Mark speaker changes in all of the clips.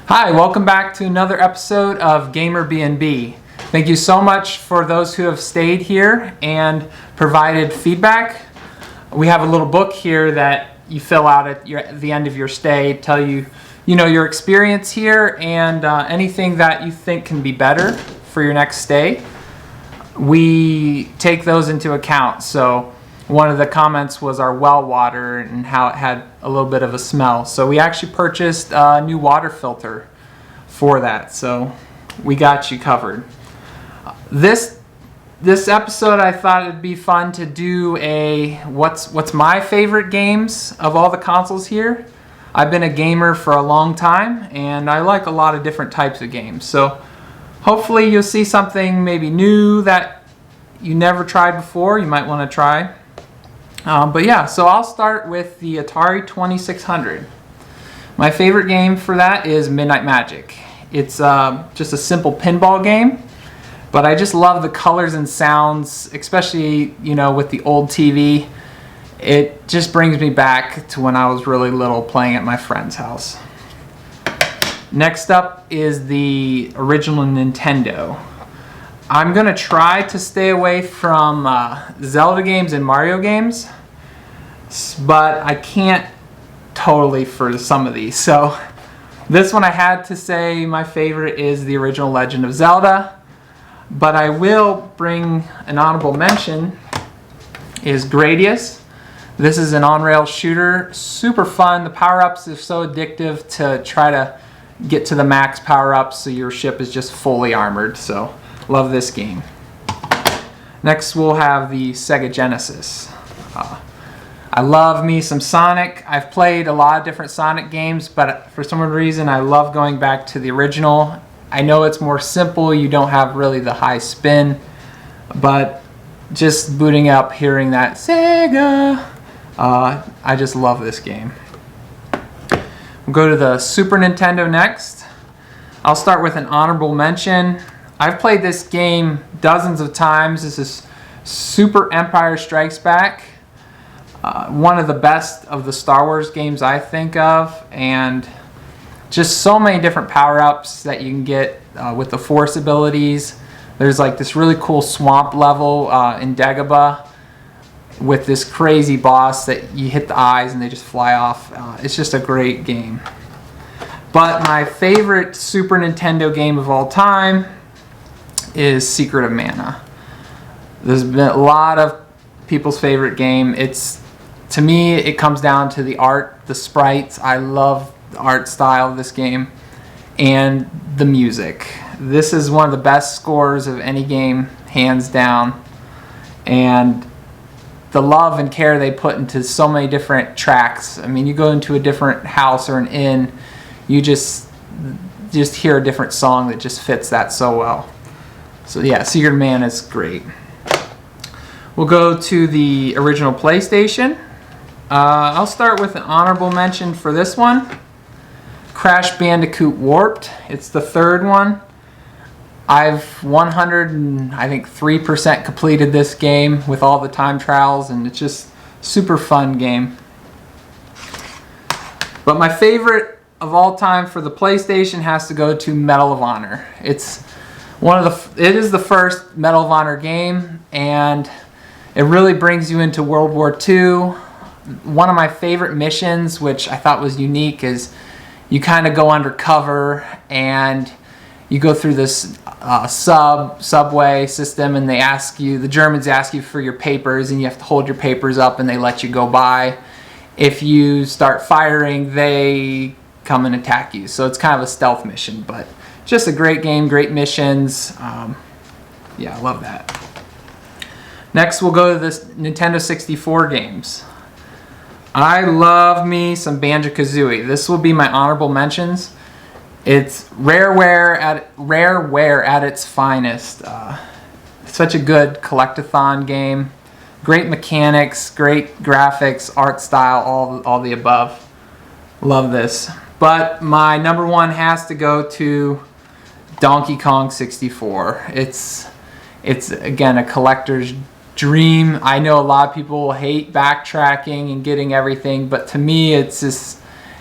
Speaker 1: Hi, welcome back to another episode of GamerBnB. Thank you so much for those who have stayed here and provided feedback. We have a little book here that you fill out at the end of your stay, tell you, your experience here and anything that you think can be better for your next stay. We take those into account. So one of the comments was our well water and how it had a little bit of a smell. So we actually purchased a new water filter for that. So we got you covered. This episode, I thought it'd be fun to do a what's my favorite games of all the consoles here. I've been a gamer for a long time and I like a lot of different types of games. So hopefully you'll see something maybe new that you never tried before, you might want to try. But yeah, so I'll start with the Atari 2600. My favorite game for that is Midnight Magic. It's just a simple pinball game, but I just love the colors and sounds, especially, with the old TV. It just brings me back to when I was really little playing at my friend's house. Next up is the original Nintendo. I'm going to try to stay away from Zelda games and Mario games, but I can't totally for some of these. So this one I had to say my favorite is the original Legend of Zelda, but I will bring an honorable mention is Gradius. This is an on-rail shooter, super fun. The power-ups are so addictive to try to get to the max power-ups so your ship is just fully armored. So love this game. Next we'll have the Sega Genesis. I love me some Sonic. I've played a lot of different Sonic games, but for some reason I love going back to the original. I know it's more simple, you don't have really the high spin, but just booting up, hearing that Sega, I just love this game. We'll go to the Super Nintendo next. I'll start with an honorable mention. I've played this game dozens of times. This is Super Empire Strikes Back. One of the best of the Star Wars games I think of, and just so many different power-ups that you can get with the Force abilities. There's like this really cool swamp level in Dagobah with this crazy boss that you hit the eyes and they just fly off. It's just a great game. But my favorite Super Nintendo game of all time is Secret of Mana. There's been a lot of people's favorite game. To me, it comes down to the art, the sprites. I love the art style of this game and the music. This is one of the best scores of any game, hands down. And the love and care they put into so many different tracks. I mean, you go into a different house or an inn, you just hear a different song that just fits that so well. So yeah, Secret of Mana is great. We'll go to the original PlayStation. I'll start with an honorable mention for this one. Crash Bandicoot Warped. It's the third one. I've 103% completed this game with all the time trials, and it's just super fun game. But my favorite of all time for the PlayStation has to go to Medal of Honor. It is the first Medal of Honor game, and it really brings you into World War II. One of my favorite missions, which I thought was unique, is you kind of go undercover and you go through this subway system, and the Germans ask you for your papers, and you have to hold your papers up and they let you go by. If you start firing, they come and attack you. So it's kind of a stealth mission, but just a great game, great missions. Yeah, I love that. Next, we'll go to this Nintendo 64 games. I love me some Banjo-Kazooie. This will be my honorable mentions. It's rareware at its finest. Such a good collectathon game. Great mechanics, great graphics, art style, all the above. Love this. But my number one has to go to Donkey Kong 64. It's again a collector's dream. I know a lot of people hate backtracking and getting everything, but to me it's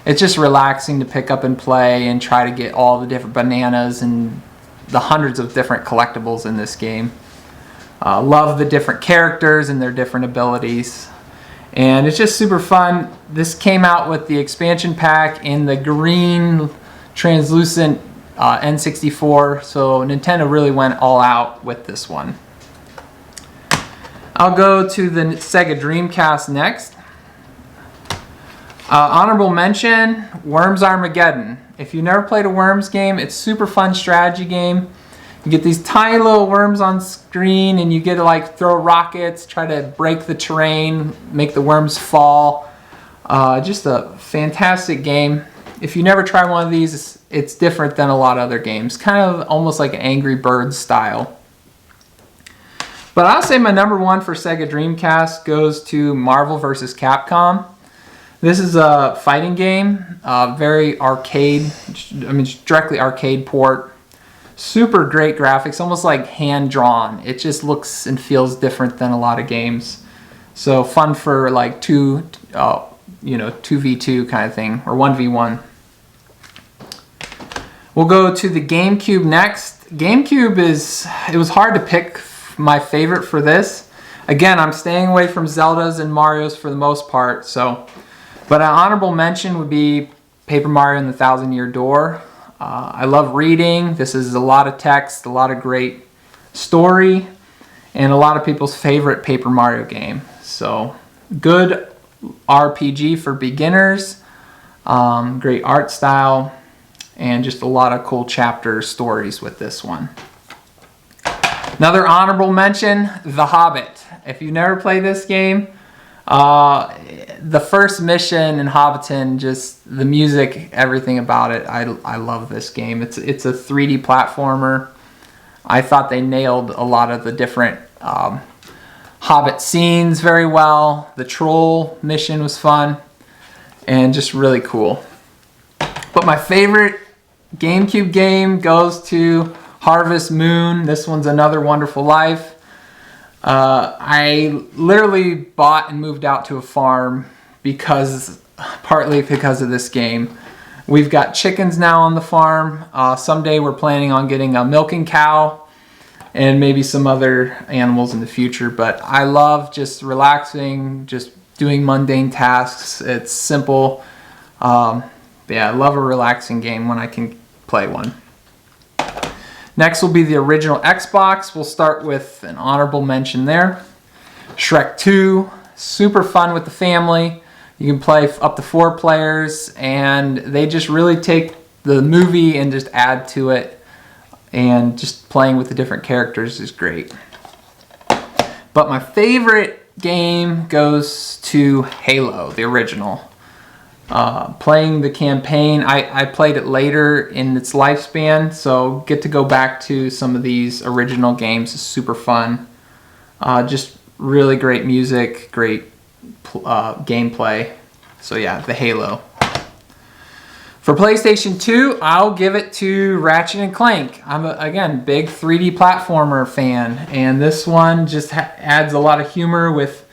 Speaker 1: it's just relaxing to pick up and play and try to get all the different bananas and the hundreds of different collectibles in this game. Love the different characters and their different abilities. And it's just super fun. This came out with the expansion pack in the green translucent N64, so Nintendo really went all out with this one. I'll go to the Sega Dreamcast next. Honorable mention, Worms Armageddon. If you never played a Worms game, it's a super fun strategy game. You get these tiny little worms on screen and you get to like throw rockets, try to break the terrain, make the worms fall. Just a fantastic game. If you never try one of these, it's different than a lot of other games. Kind of almost like an Angry Birds style. But I'll say my number one for Sega Dreamcast goes to Marvel vs. Capcom. This is a fighting game, very arcade, directly arcade port. Super great graphics, almost like hand-drawn. It just looks and feels different than a lot of games. So fun for like 2v2 kind of thing, or 1v1. We'll go to the GameCube next. GameCube it was hard to pick my favorite for this. Again, I'm staying away from Zeldas and Marios for the most part, but an honorable mention would be Paper Mario and the Thousand Year Door. I love reading. This is a lot of text, a lot of great story, and a lot of people's favorite Paper Mario game. So good RPG for beginners, great art style, and just a lot of cool chapter stories with this one. Another honorable mention, The Hobbit. If you never played this game, the first mission in Hobbiton, just the music, everything about it, I love this game. It's a 3D platformer. I thought they nailed a lot of the different Hobbit scenes very well. The troll mission was fun and just really cool. But my favorite GameCube game goes to Harvest Moon. This one's Another Wonderful Life. I literally bought and moved out to a farm partly because of this game. We've got chickens now on the farm. Someday we're planning on getting a milking cow and maybe some other animals in the future. But I love just relaxing, just doing mundane tasks. It's simple. Yeah, I love a relaxing game when I can play one. Next will be the original Xbox. We'll start with an honorable mention there. Shrek 2, super fun with the family. You can play up to 4 players, and they just really take the movie and just add to it, and just playing with the different characters is great. But my favorite game goes to Halo, the original. Playing the campaign, I played it later in its lifespan, so get to go back to some of these original games is super fun. Just really great music, great gameplay. So yeah, the Halo. For PlayStation 2, I'll give it to Ratchet & Clank. I'm again big 3D platformer fan, and this one just adds a lot of humor with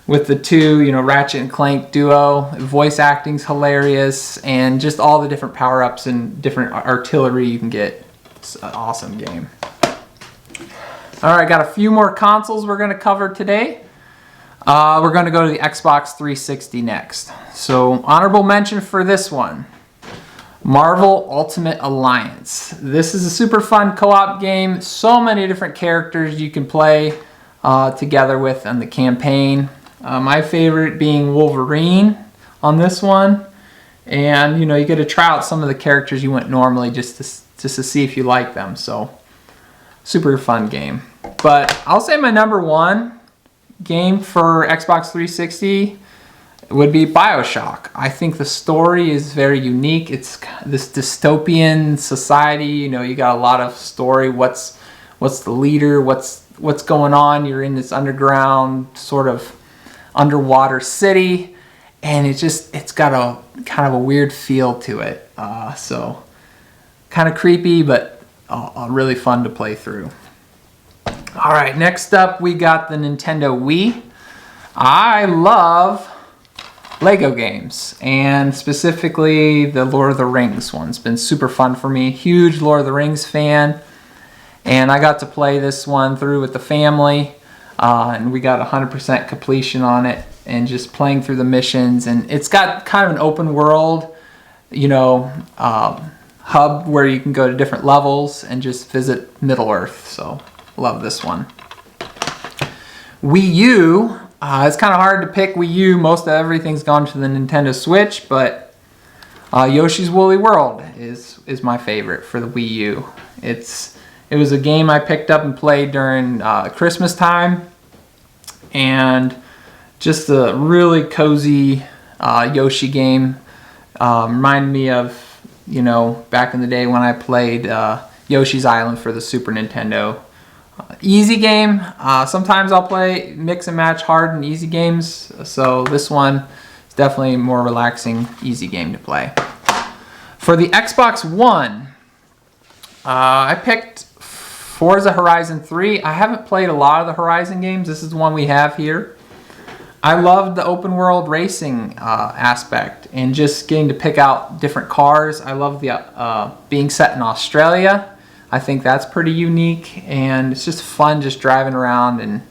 Speaker 1: the two, Ratchet and Clank duo. Voice acting's hilarious, and just all the different power-ups and different artillery you can get. It's an awesome game. Alright, got a few more consoles we're going to cover today. We're going to go to the Xbox 360 next. So, honorable mention for this one, Marvel Ultimate Alliance. This is a super fun co-op game. So many different characters you can play together with on the campaign. My favorite being Wolverine on this one, and you get to try out some of the characters you wouldn't normally just to see if you like them. So super fun game. But I'll say my number one game for Xbox 360 would be BioShock. I think the story is very unique. It's this dystopian society. You got a lot of story. What's the leader? What's going on? You're in this underground sort of underwater city, and it's got a kind of a weird feel to it, so kind of creepy, but really fun to play through. All right, next up we got the Nintendo Wii. I love Lego games, and specifically the Lord of the Rings one's been super fun for me. Huge Lord of the Rings fan, and I got to play this one through with the family, and we got 100% completion on it, and just playing through the missions. And it's got kind of an open world, you know, hub where you can go to different levels and just visit Middle Earth. So love this one. Wii U. It's kind of hard to pick Wii U. Most of everything's gone to the Nintendo Switch, but Yoshi's Woolly World is my favorite for the Wii U. It was a game I picked up and played during Christmas time, and just a really cozy Yoshi game. Reminded me of, you know, back in the day when I played Yoshi's Island for the Super Nintendo. Easy game. Sometimes I'll play mix and match hard and easy games, so this one is definitely a more relaxing, easy game to play. For the Xbox One, I picked Forza Horizon 3. I haven't played a lot of the Horizon games. This is the one we have here. I loved the open world racing aspect and just getting to pick out different cars. I love the being set in Australia. I think that's pretty unique, and it's just fun just driving around and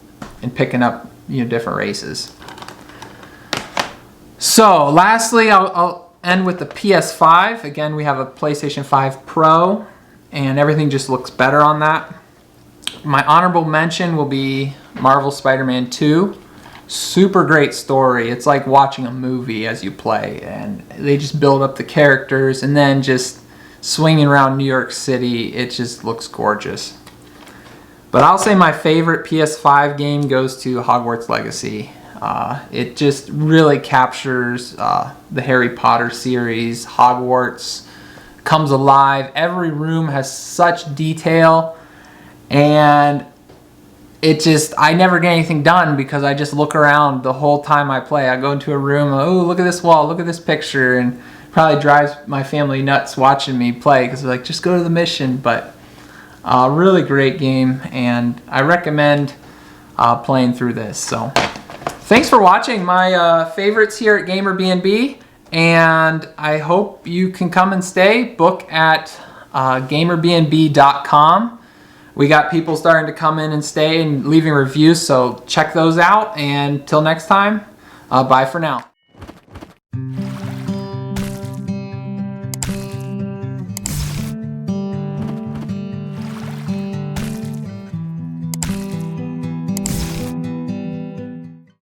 Speaker 1: picking up, you know, different races. So lastly, I'll end with the PS5. Again, we have a PlayStation 5 Pro, and everything just looks better on that. My honorable mention will be Marvel Spider-Man 2. Super great story. It's like watching a movie as you play, and they just build up the characters, and then just swinging around New York City, it just looks gorgeous. But I'll say my favorite PS5 game goes to Hogwarts Legacy. It just really captures the Harry Potter series. Hogwarts comes alive. Every room has such detail, and I never get anything done because I just look around the whole time I play. I go into a room, oh, look at this wall, look at this picture, and probably drives my family nuts watching me play because they're like, just go to the mission. But really great game, and I recommend playing through this. So thanks for watching my favorites here at GamerBnB, and I hope you can come and stay. Book at GamerBnB.com. We got people starting to come in and stay and leaving reviews, so check those out. And till next time, bye for now.